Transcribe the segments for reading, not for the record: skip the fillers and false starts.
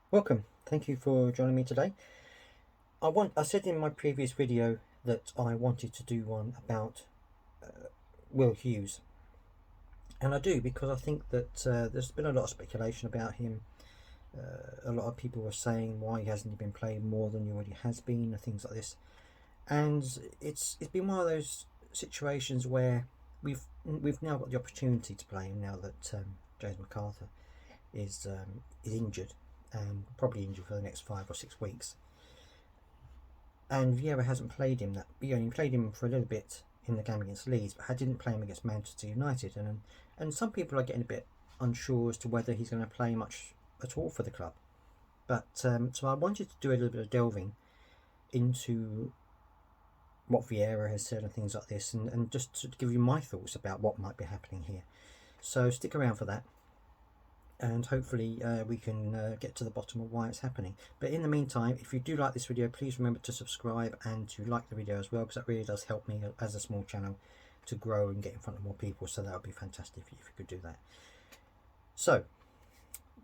Welcome. Thank you for joining me today. I said in my previous video that I wanted to do one about Will Hughes, and I do because I think that there's been a lot of speculation about him. A lot of people were saying why he hasn't been playing more than he already has been, and things like this. And it's been one of those situations where we've now got the opportunity to play him now that James McArthur is injured and probably injured for the next 5 or 6 weeks. And Vieira hasn't played him. He only played him for a little bit in the game against Leeds, but I didn't play him against Manchester United. And some people are getting a bit unsure as to whether he's going to play much at all for the club. But so I wanted to do a little bit of delving into what Vieira has said and things like this, and just to give you my thoughts about what might be happening here. So stick around for that, and hopefully we can get to the bottom of why it's happening. But in the meantime, if you do like this video, please remember to subscribe and to like the video as well, because that really does help me as a small channel to grow and get in front of more people. So that would be fantastic if you could do that. So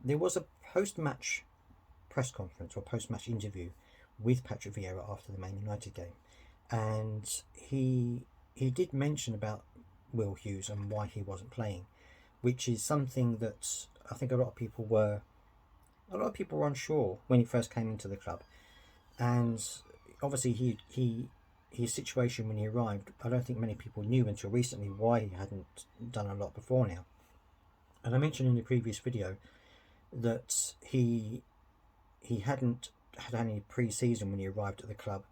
there was a post-match press conference or post-match interview with Patrick Vieira after the Man United game, and he did mention about Will Hughes and why he wasn't playing, which is something that I think a lot of people were unsure when he first came into the club. And obviously his situation when he arrived, I don't think many people knew until recently why he hadn't done a lot before now. And I mentioned in the previous video that he hadn't had any pre-season when he arrived at the club,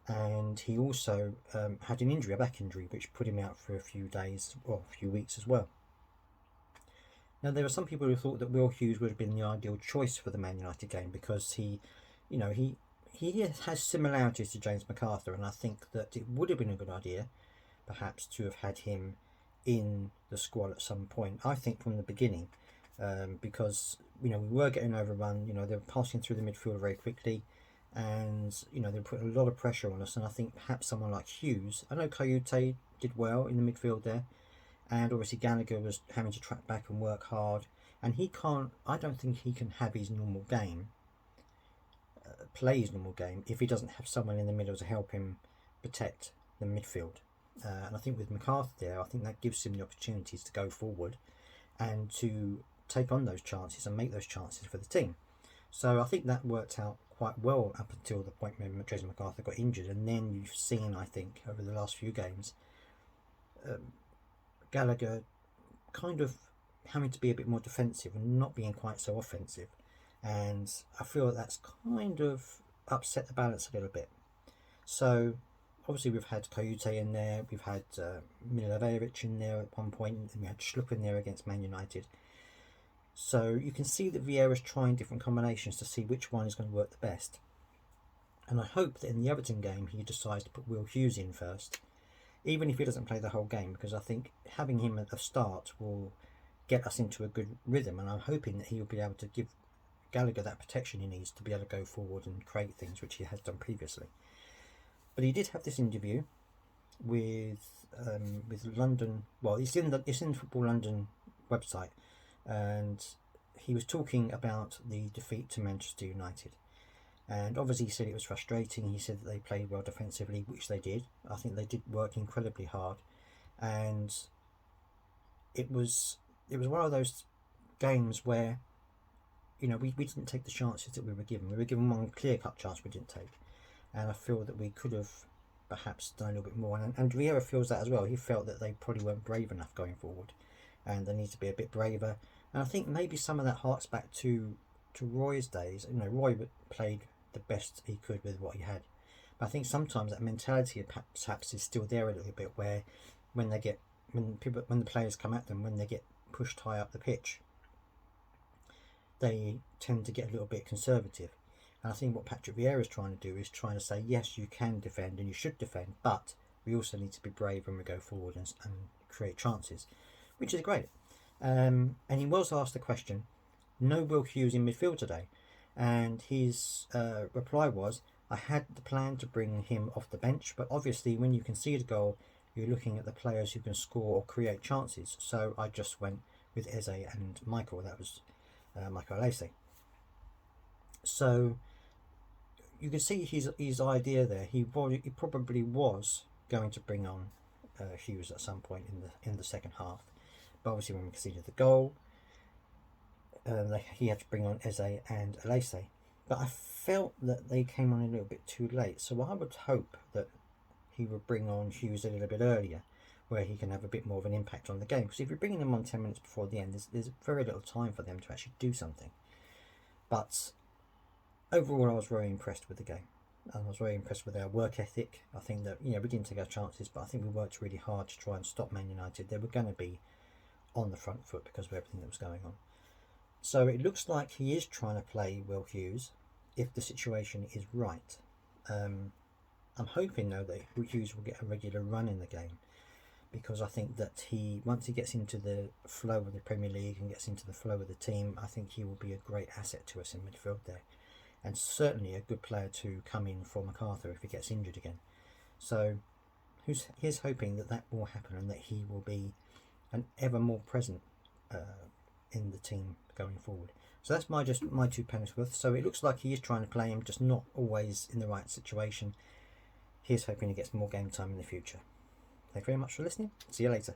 and he also had an injury, a back injury, which put him out for a few days or a few weeks as well. Now, there are some people who thought that Will Hughes would have been the ideal choice for the Man United game because he has similarities to James McArthur, and I think that it would have been a good idea, perhaps, to have had him in the squad at some point. I think from the beginning, because we were getting overrun. They were passing through the midfield very quickly, and they were putting a lot of pressure on us. And I think perhaps someone like Hughes, I know Kayute did well in the midfield there, and obviously Gallagher was having to track back and work hard, and I don't think he can have his normal game, play his normal game, if he doesn't have someone in the middle to help him protect the midfield. And I think with McCarthy there, I think that gives him the opportunities to go forward and to take on those chances and make those chances for the team. So I think that worked out quite well up until the point when Jason McArthur got injured, and then you've seen, I think, over the last few games, Gallagher kind of having to be a bit more defensive and not being quite so offensive, and I feel that that's kind of upset the balance a little bit. So obviously we've had Kayute in there, we've had Milivojevic in there at one point, and we had Schlupp in there against Man United. So you can see that Vieira's trying different combinations to see which one is going to work the best. And I hope that in the Everton game he decides to put Will Hughes in first, even if he doesn't play the whole game, because I think having him at the start will get us into a good rhythm, and I'm hoping that he will be able to give Gallagher that protection he needs to be able to go forward and create things, which he has done previously. But he did have this interview with London. Well, it's in the Football London website, and he was talking about the defeat to Manchester United. And obviously he said it was frustrating. He said that they played well defensively, which they did. I think they did work incredibly hard, and it was one of those games where we didn't take the chances that we were given. We were given one clear-cut chance we didn't take, and I feel that we could have perhaps done a little bit more. And Vieira feels that as well. He felt that they probably weren't brave enough going forward, and they need to be a bit braver. And I think maybe some of that harks back to Roy's days. Roy played the best he could with what he had, but I think sometimes that mentality perhaps is still there a little bit, where when the players come at them, when they get pushed high up the pitch, they tend to get a little bit conservative. And I think what Patrick Vieira is trying to do is trying to say, yes, you can defend and you should defend, but we also need to be brave when we go forward and create chances, which is great. And he was asked the question, no Will Hughes in midfield today, and his reply was, I had the plan to bring him off the bench, but obviously when you concede a goal, you're looking at the players who can score or create chances, so I just went with Eze and Michael. That was Michael Alese. So you can see his idea there. He probably was going to bring on Hughes at some point in the second half, but obviously when we conceded the goal, he had to bring on Eze and Alese. But I felt that they came on a little bit too late, so I would hope that he would bring on Hughes a little bit earlier, where he can have a bit more of an impact on the game. Because if you're bringing them on 10 minutes before the end, there's very little time for them to actually do something. But overall, I was very impressed with the game. And I was very impressed with our work ethic. I think that, we didn't take our chances, but I think we worked really hard to try and stop Man United. They were going to be on the front foot because of everything that was going on. So it looks like he is trying to play Will Hughes if the situation is right. I'm hoping, though, that Hughes will get a regular run in the game, because I think that once he gets into the flow of the Premier League and gets into the flow of the team, I think he will be a great asset to us in midfield there, and certainly a good player to come in for MacArthur if he gets injured again. So here's hoping that will happen and that he will be an ever more present in the team going forward. So that's my 2 pennies worth. So it looks like he is trying to play him, just not always in the right situation. Here's hoping he gets more game time in the future. Thank you very much for listening. See you later.